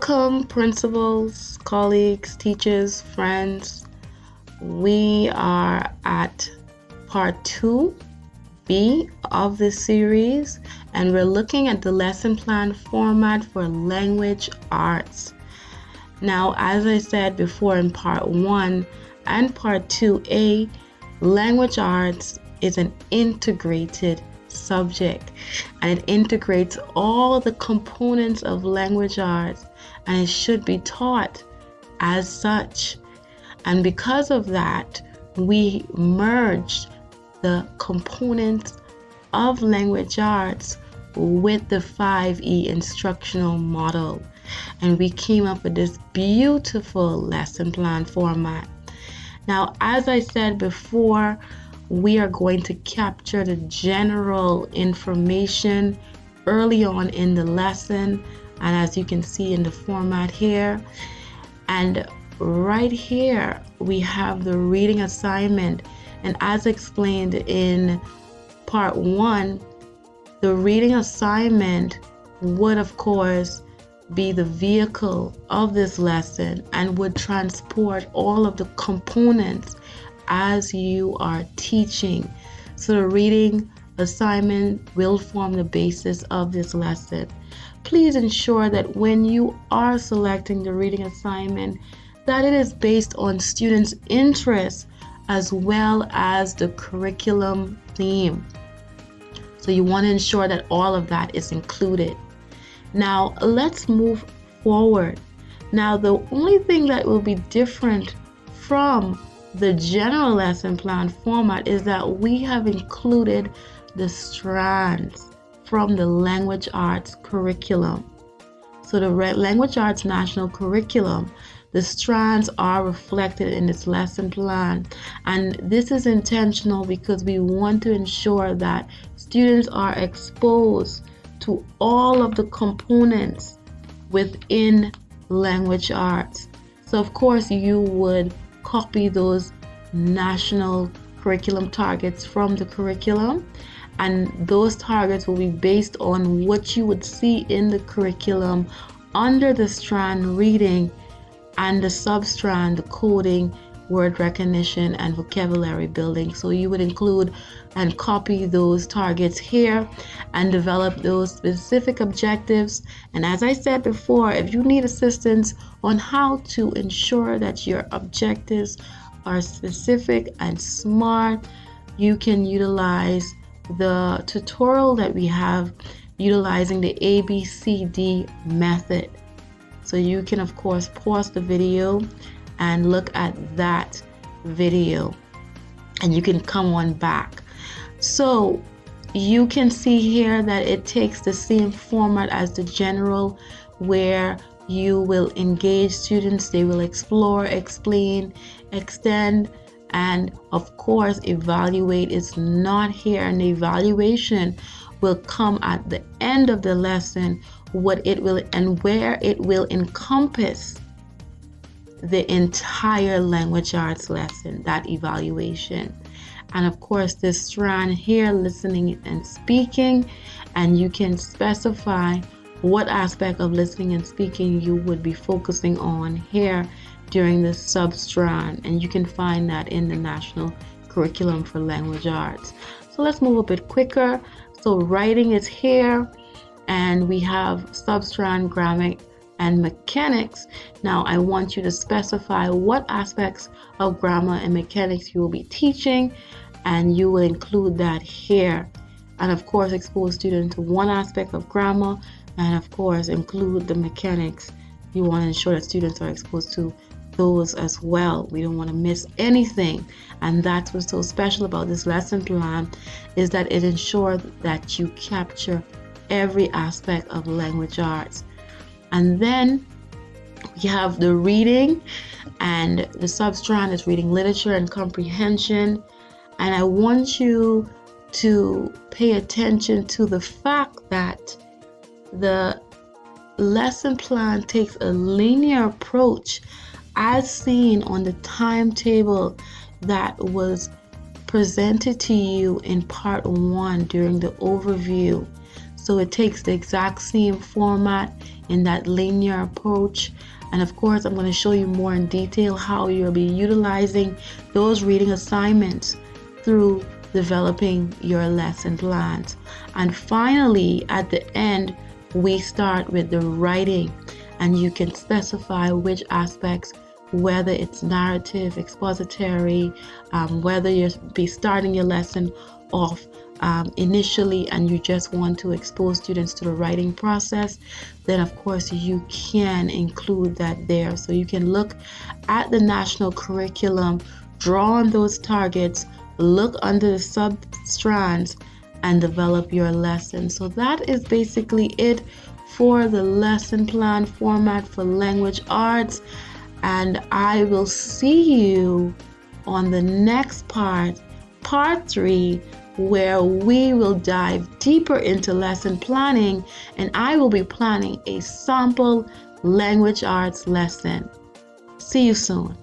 Welcome, principals, colleagues, teachers, friends. We are at part 2B of this series, and we're looking at the lesson plan format for language arts. Now, as I said before in part 1 and part 2A, language arts is an integrated subject, and it integrates all the components of language arts, and it should be taught as such. And because of that, we merged the components of language arts with the 5E instructional model, and we came up with this beautiful lesson plan format. Now, as I said before, we are going to capture the general information early on in the lesson, and as you can see in the format here, and right here we have the reading assignment. And as explained in part 1, the reading assignment would of course be the vehicle of this lesson and would transport all of the components as you are teaching. So the reading assignment will form the basis of this lesson. Please ensure that when you are selecting the reading assignment, that it is based on students' interests as well as the curriculum theme. So you want to ensure that all of that is included. Now let's move forward. Now the only thing that will be different from the general lesson plan format is that we have included the strands from the language arts curriculum. So the language arts national curriculum, the strands are reflected in this lesson plan, and this is intentional because we want to ensure that students are exposed to all of the components within language arts. So of course you would copy those national curriculum targets from the curriculum, and those targets will be based on what you would see in the curriculum under the strand reading and the sub-strand, the coding, word recognition, and vocabulary building. So you would include and copy those targets here and develop those specific objectives. And as I said before, if you need assistance on how to ensure that your objectives are specific and smart, you can utilize the tutorial that we have utilizing the ABCD method. So you can of course pause the video and look at that video, and you can come on back. So you can see here that it takes the same format as the general, where you will engage students, they will explore, explain, extend, and of course evaluate is not here, and the evaluation will come at the end of the lesson, what it will and where it will encompass the entire language arts lesson, that evaluation. And of course this strand here, listening and speaking, and you can specify what aspect of listening and speaking you would be focusing on here during the sub-strand, and you can find that in the national curriculum for language arts. So let's move a bit quicker. So writing is here, and we have sub-strand grammar and mechanics. Now I want you to specify what aspects of grammar and mechanics you will be teaching, and you will include that here. And of course expose students to one aspect of grammar, and of course include the mechanics. You want to ensure that students are exposed to those as well. We don't want to miss anything, and that's what's so special about this lesson plan, is that it ensures that you capture every aspect of language arts. And then we have the reading, and the sub-strand is reading literature and comprehension. And I want you to pay attention to the fact that the lesson plan takes a linear approach as seen on the timetable that was presented to you in part 1 during the overview. So it takes the exact same format in that linear approach. And of course, I'm going to show you more in detail how you'll be utilizing those reading assignments through developing your lesson plans. And finally, at the end, we start with the writing, and you can specify which aspects, whether it's narrative, expository, whether you'll be starting your lesson off initially and you just want to expose students to the writing process, then of course you can include that there. So you can look at the national curriculum, draw on those targets, look under the sub strands, and develop your lesson. So that is basically it for the lesson plan format for language arts. And I will see you on the next part 3, where we will dive deeper into lesson planning, and I will be planning a sample language arts lesson. See you soon.